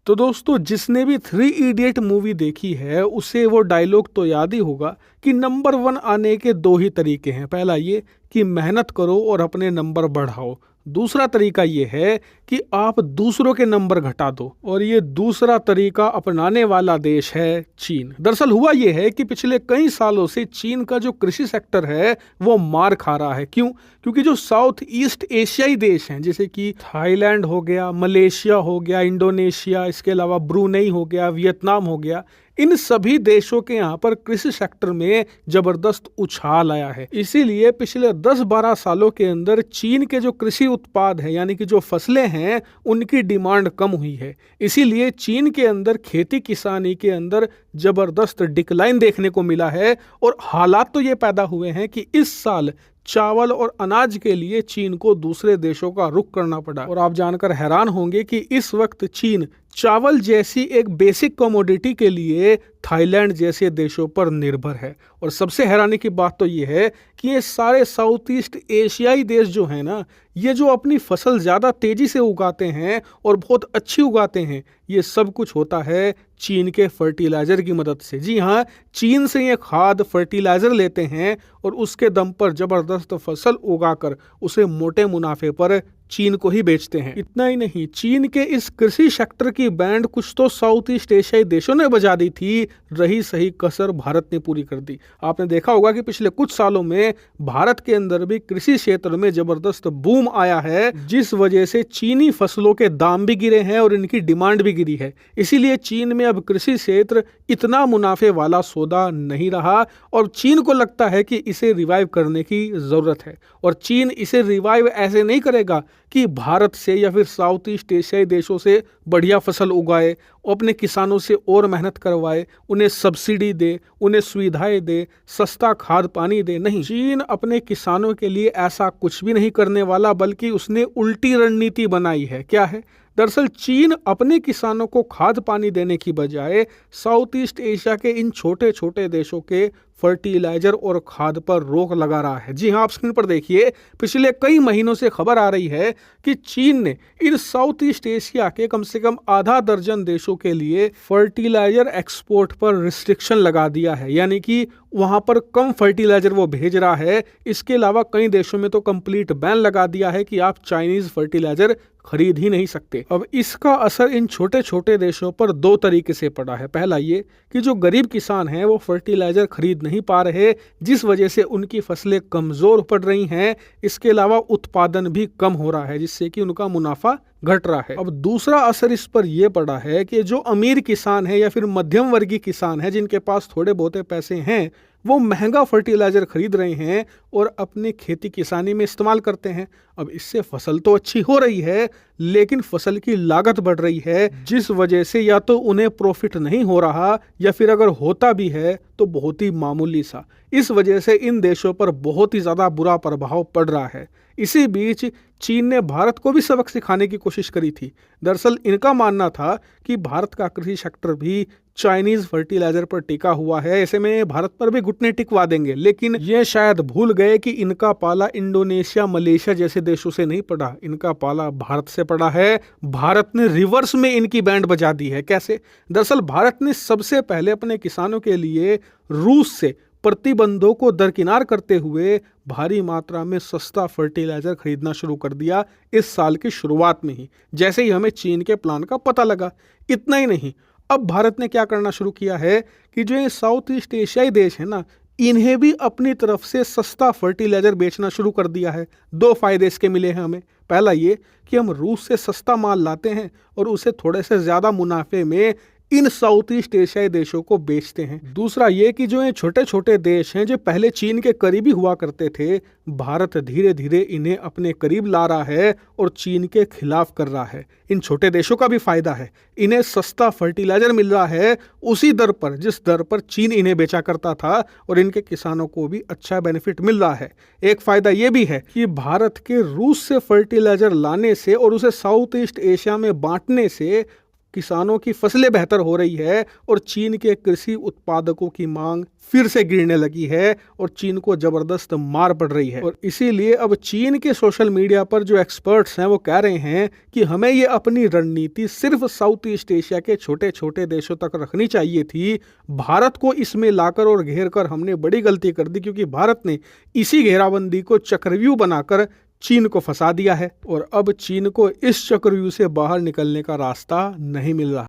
तो दोस्तों जिसने भी थ्री इडियट मूवी देखी है उसे वो डायलॉग तो याद ही होगा कि नंबर वन आने के दो ही तरीके हैं। पहला ये कि मेहनत करो और अपने नंबर बढ़ाओ। दूसरा तरीका ये है कि आप दूसरों के नंबर घटा दो, और ये दूसरा तरीका अपनाने वाला देश है चीन। दरअसल हुआ ये है कि पिछले कई सालों से चीन का जो कृषि सेक्टर है वो मार खा रहा है। क्यों? क्योंकि जो साउथ ईस्ट एशियाई देश हैं जैसे कि थाईलैंड हो गया, मलेशिया हो गया, इंडोनेशिया, इसके अलावा ब्रुनेई हो गया, वियतनाम हो गया, इन सभी देशों के यहाँ पर कृषि सेक्टर में जबरदस्त उछाल आया है। इसीलिए पिछले 10-12 सालों के अंदर चीन के जो कृषि उत्पाद है यानी कि जो फसलें हैं उनकी डिमांड कम हुई है। इसीलिए चीन के अंदर खेती किसानी के अंदर जबरदस्त डिक्लाइन देखने को मिला है, और हालात तो ये पैदा हुए हैं कि इस साल चावल और अनाज के लिए चीन को दूसरे देशों का रुख करना पड़ा। और आप जानकर हैरान होंगे कि इस वक्त चीन चावल जैसी एक बेसिक कमोडिटी के लिए थाईलैंड जैसे देशों पर निर्भर है। और सबसे हैरानी की बात तो ये है कि ये सारे साउथ ईस्ट एशियाई देश जो हैं ना, ये जो अपनी फसल ज़्यादा तेज़ी से उगाते हैं और बहुत अच्छी उगाते हैं, ये सब कुछ होता है चीन के फर्टिलाइज़र की मदद से। जी हाँ, चीन से ये खाद फर्टिलाइज़र लेते हैं और उसके दम पर ज़बरदस्त फसल उगाकर उसे मोटे मुनाफे पर चीन को ही बेचते हैं। इतना ही नहीं, चीन के इस कृषि सेक्टर की बैंड कुछ तो साउथ ईस्ट एशियाई देशों ने बजा दी थी, रही सही कसर भारत ने पूरी कर दी। आपने देखा होगा कि पिछले कुछ सालों में भारत के अंदर भी कृषि क्षेत्र में जबरदस्त बूम आया है, जिस वजह से चीनी फसलों के दाम भी गिरे हैं और इनकी डिमांड भी गिरी है। इसीलिए चीन में अब कृषि क्षेत्र इतना मुनाफे वाला सौदा नहीं रहा, और चीन को लगता है कि इसे रिवाइव करने की जरूरत है। और चीन इसे रिवाइव ऐसे नहीं करेगा कि भारत से या फिर साउथ ईस्ट एशियाई देशों से बढ़िया फसल उगाए, अपने किसानों से और मेहनत करवाए, उन्हें सब्सिडी दे, उन्हें सुविधाएं दे, सस्ता खाद पानी दे। नहीं, चीन अपने किसानों के लिए ऐसा कुछ भी नहीं करने वाला, बल्कि उसने उल्टी रणनीति बनाई है। क्या है? दरअसल चीन अपने किसानों को खाद पानी देने की बजाय साउथ ईस्ट एशिया के इन छोटे छोटे देशों के फर्टिलाइजर और खाद पर रोक लगा रहा है। जी हाँ, आप स्क्रीन पर देखिए, पिछले कई महीनों से खबर आ रही है कि चीन ने इन साउथ ईस्ट एशिया के कम से कम आधा दर्जन देशों के लिए फर्टिलाइजर एक्सपोर्ट पर रिस्ट्रिक्शन लगा दिया है, यानी कि वहां पर कम फर्टिलाइजर वो भेज रहा है। इसके अलावा कई देशों में तो कंप्लीट बैन लगा दिया है कि आप चाइनीज फर्टिलाइजर खरीद ही नहीं सकते। अब इसका असर इन छोटे छोटे देशों पर दो तरीके से पड़ा है। पहला ये कि जो गरीब किसान हैं वो फर्टिलाइजर खरीद नहीं पा रहे, जिस वजह से उनकी फसलें कमजोर पड़ रही हैं। इसके अलावा उत्पादन भी कम हो रहा है, जिससे कि उनका मुनाफा घट रहा है। अब दूसरा असर इस पर यह पड़ा है कि जो अमीर किसान है या फिर मध्यम वर्गीय किसान है, जिनके पास थोड़े बहुते पैसे हैं, वो महंगा फर्टिलाइजर खरीद रहे हैं और अपनी खेती किसानी में इस्तेमाल करते हैं। अब इससे फसल तो अच्छी हो रही है, लेकिन फसल की लागत बढ़ रही है, जिस वजह से या तो उन्हें प्रॉफिट नहीं हो रहा, या फिर अगर होता भी है तो बहुत ही मामूली सा। इस वजह से इन देशों पर बहुत ही ज़्यादा बुरा प्रभाव पड़ रहा है। इसी बीच चीन ने भारत को भी सबक सिखाने की कोशिश करी थी। दरअसल इनका मानना था कि भारत का कृषि सेक्टर भी चाइनीज फर्टिलाइजर पर टिका हुआ है, ऐसे में भारत पर भी घुटने टिकवा देंगे। लेकिन ये शायद भूल गए कि इनका पाला इंडोनेशिया, मलेशिया जैसे देशों से नहीं पड़ा, इनका पाला भारत से पड़ा है। भारत ने रिवर्स में इनकी बैंड बजा दी है। कैसे? दरअसल भारत ने सबसे पहले अपने किसानों के लिए रूस से प्रतिबंधों को दरकिनार करते हुए भारी मात्रा में सस्ता फर्टिलाइजर खरीदना शुरू कर दिया इस साल की शुरुआत में ही, जैसे ही हमें चीन के प्लान का पता लगा। इतना ही नहीं, अब भारत ने क्या करना शुरू किया है कि जो ये साउथ ईस्ट एशियाई देश है ना, इन्हें भी अपनी तरफ से सस्ता फर्टिलाइजर बेचना शुरू कर दिया है। दो फायदे इसके मिले हैं हमें। पहला ये कि हम रूस से सस्ता माल लाते हैं और उसे थोड़े से ज़्यादा मुनाफे में इन साउथ ईस्ट एशियाई देशों को बेचते हैं। दूसरा ये कि जो ये छोटे छोटे देश हैं जो पहले चीन के करीबी हुआ करते थे, भारत धीरे धीरे इन्हें अपने करीब ला रहा है और चीन के खिलाफ कर रहा है। इन छोटे देशों का भी फायदा है, इन्हें सस्ता फर्टिलाइजर मिल रहा है उसी दर पर जिस दर पर चीन इन्हें बेचा करता था, और इनके किसानों को भी अच्छा बेनिफिट मिल रहा है। एक फायदा ये भी है कि भारत के रूस से फर्टिलाइजर लाने से और उसे साउथ ईस्ट एशिया में बांटने से किसानों की फसलें बेहतर हो रही है और चीन के कृषि उत्पादकों की मांग फिर से गिरने लगी है और चीन को जबरदस्त मार पड़ रही है। और इसीलिए अब चीन के सोशल मीडिया पर जो एक्सपर्ट्स हैं वो कह रहे हैं कि हमें ये अपनी रणनीति सिर्फ साउथ ईस्ट एशिया के छोटे छोटे देशों तक रखनी चाहिए थी। भारत को इसमें लाकर और घेर कर हमने बड़ी गलती कर दी, क्योंकि भारत ने इसी घेराबंदी को चक्रव्यूह बनाकर चीन को फंसा दिया है और अब चीन को इस चक्रव्यूह से बाहर निकलने का रास्ता नहीं मिल रहा।